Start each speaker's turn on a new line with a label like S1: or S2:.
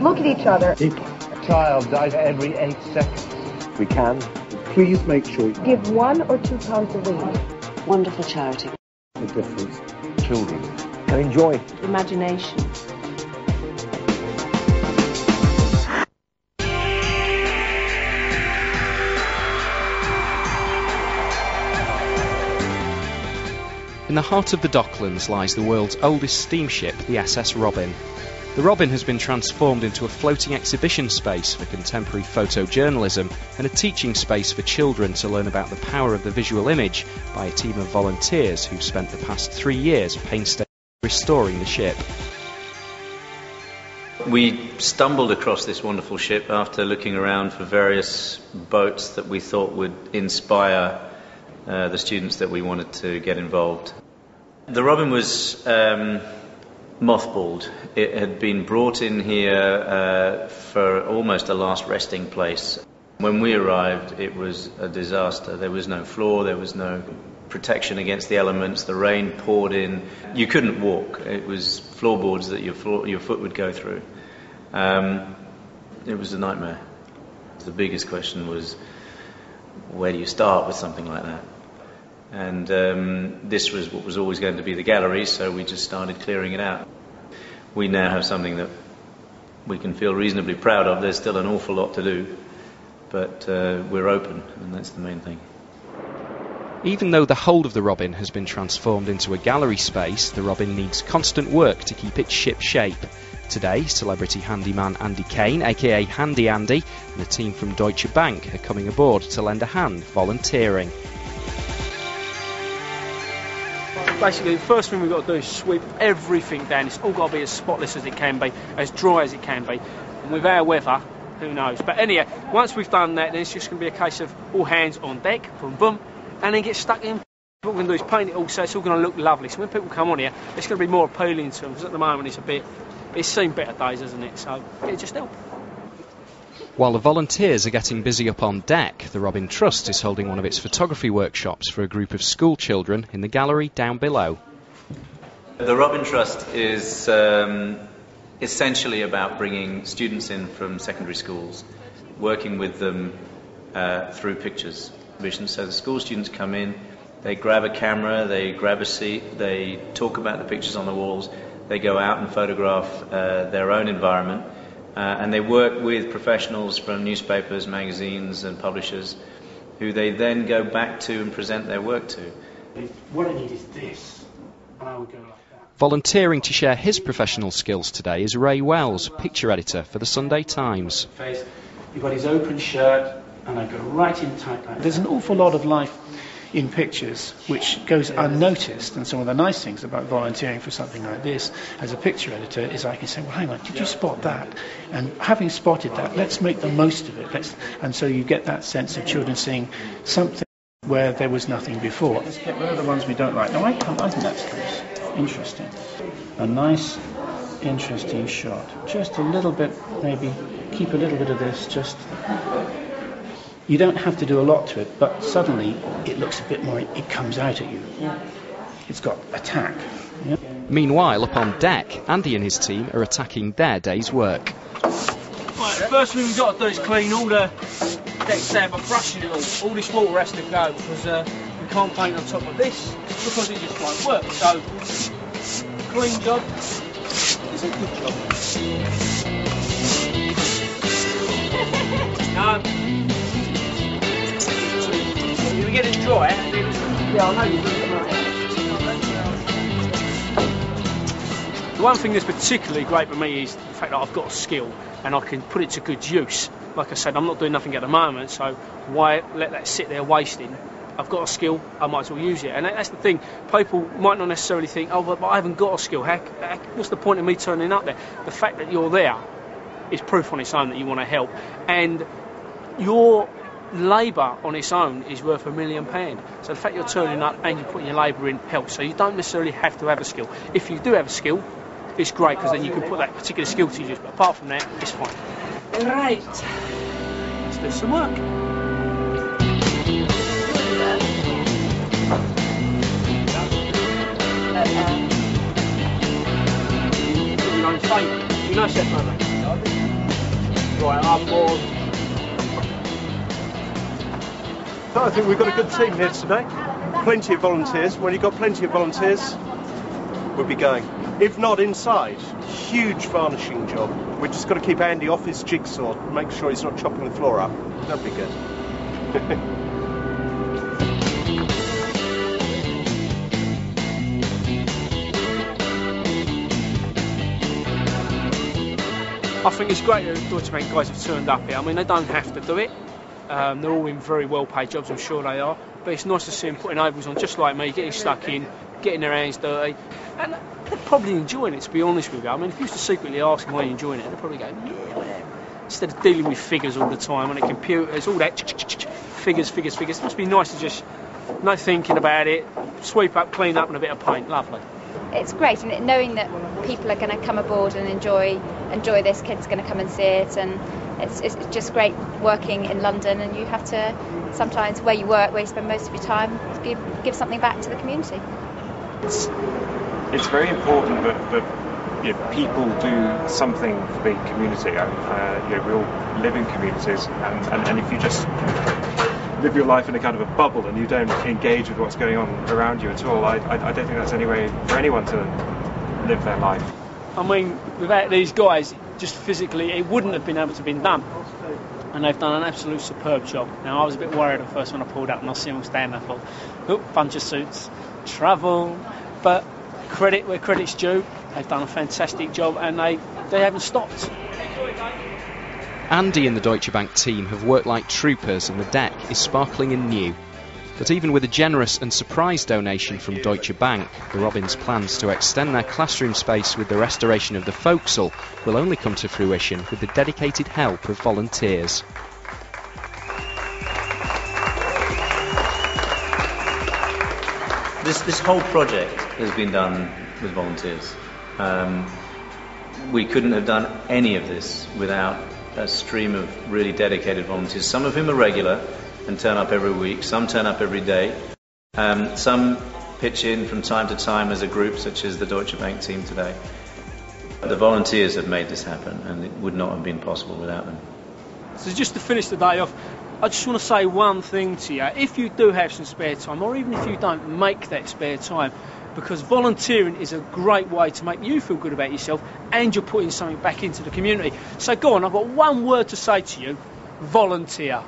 S1: Look at each other.
S2: A child dies every 8 seconds.
S3: We can. Please make sure you
S1: Give 1 or 2 pounds a week.
S4: Wonderful charity.
S3: the difference. Children can enjoy
S4: Imagination.
S5: In the heart of the Docklands lies the world's oldest steamship, the SS Robin. The Robin has been transformed into a floating exhibition space for contemporary photojournalism and a teaching space for children to learn about the power of the visual image by a team of volunteers who've spent the past 3 years painstakingly restoring the ship.
S6: We stumbled across this wonderful ship after looking around for various boats that we thought would inspire the students that we wanted to get involved. The Robin was mothballed. It had been brought in here for almost a last resting place. When we arrived, it was a disaster. There was no floor, there was no protection against the elements, the rain poured in. You couldn't walk. It was floorboards that your foot would go through. It was a nightmare. The biggest question was, where do you start with something like that? And this was what was always going to be the gallery, so we just started clearing it out. We now have something that we can feel reasonably proud of. There's still an awful lot to do, but we're open, and that's the main thing.
S5: Even though the hold of the Robin has been transformed into a gallery space, the Robin needs constant work to keep its ship shape. Today, celebrity handyman Andy Kane, aka Handy Andy, and a team from Deutsche Bank are coming aboard to lend a hand, volunteering.
S7: Basically, the first thing we've got to do is sweep everything down. It's all got to be as spotless as it can be, as dry as it can be. And with our weather, who knows? But anyhow, once we've done that, then it's just going to be a case of all hands on deck, boom, boom, and then get stuck in. What we're going to do is paint it all so it's all going to look lovely. So when people come on here, it's going to be more appealing to them, because at the moment it's seen better days, hasn't it? So it just helps.
S5: While the volunteers are getting busy up on deck, the Robin Trust is holding one of its photography workshops for a group of school children in the gallery down below.
S6: The Robin Trust is essentially about bringing students in from secondary schools, working with them through pictures. So the school students come in, they grab a camera, they grab a seat, they talk about the pictures on the walls, they go out and photograph their own environment. And they work with professionals from newspapers, magazines and publishers who they then go back to and present their work to.
S8: What I need is this, and I would go like that.
S5: Volunteering to share his professional skills today is Ray Wells, picture editor for the Sunday Times.
S8: You've got his open shirt, and I go right in tight like that. There's an awful lot of life in pictures which goes unnoticed, and some of the nice things about volunteering for something like this as a picture editor is I can say, well, hang on, did you spot that? And having spotted that, let's make the most of it. And so you get that sense of children seeing something where there was nothing before. Let's get rid of the ones we don't like. No, I think that's good. Interesting. A nice, interesting shot. Just a little bit, maybe keep a little bit of this, just... You don't have to do a lot to it, but suddenly it looks a bit more, it comes out at you. It's got attack. Yeah?
S5: Meanwhile, up on deck, Andy and his team are attacking their day's work.
S7: Right, the first thing we've got to do is clean all the decks there by brushing it all. All this water has to go, because we can't paint on top of this, because it just won't work. So, clean job is a good job. If we get it dry, yeah, I know you do it right. The one thing that's particularly great for me is the fact that I've got a skill and I can put it to good use. Like I said, I'm not doing nothing at the moment, so why let that sit there wasting? I've got a skill, I might as well use it. And that's the thing, people might not necessarily think, oh, but I haven't got a skill, what's the point of me turning up there? The fact that you're there is proof on its own that you want to help. And your labour on its own is worth £1 million. So the fact you're turning up and you're putting your labour in helps. So you don't necessarily have to have a skill. If you do have a skill, it's great, because then you can put that particular skill to use. But apart from that, it's fine. Right, let's do some work. You know, Steph, Right, onboard.
S4: I think we've got a good team here today. Plenty of volunteers. When you've got plenty of volunteers, we'll be going. If not inside, huge varnishing job. We've just got to keep Andy off his jigsaw, make sure he's not chopping the floor up. That'd be good.
S7: I think it's great that the Deutsche Bank guys have turned up here. I mean, they don't have to do it. They're all in very well-paid jobs, I'm sure they are. But it's nice to see them putting ovals on, just like me, getting stuck in, getting their hands dirty. And they're probably enjoying it, to be honest with you. I mean, if you used to secretly ask them why you're enjoying it, they'd probably go, yeah, whatever. Instead of dealing with figures all the time, on the computers, all that, figures. It must be nice to just, no thinking about it, sweep up, clean up, and a bit of paint. Lovely.
S9: It's great, and knowing that people are going to come aboard and enjoy this, kids are going to come and see it, and it's just great working in London, and you have to sometimes, where you work, where you spend most of your time, give something back to the community.
S10: It's very important that people do something for the community. We all live in communities, and if you just live your life in a kind of a bubble and you don't engage with what's going on around you at all, I don't think that's any way for anyone to live their life.
S7: I mean, without these guys, just physically, it wouldn't have been able to have been done. And they've done an absolute superb job. Now, I was a bit worried at first when I pulled up and I see them all standing there. I thought, oh, bunch of suits, travel. But credit where credit's due. They've done a fantastic job, and they haven't stopped.
S5: Andy and the Deutsche Bank team have worked like troopers, and the deck is sparkling and new. But even with a generous and surprise donation from Deutsche Bank, the Robins' plans to extend their classroom space with the restoration of the forecastle will only come to fruition with the dedicated help of volunteers.
S6: This whole project has been done with volunteers. We couldn't have done any of this without a stream of really dedicated volunteers, some of whom are regular and turn up every week, some turn up every day, some pitch in from time to time as a group, such as the Deutsche Bank team today. The volunteers have made this happen, and it would not have been possible without them.
S7: So just to finish the day off, I just want to say one thing to you. If you do have some spare time, or even if you don't make that spare time, because volunteering is a great way to make you feel good about yourself, and you're putting something back into the community. So go on, I've got one word to say to you: volunteer.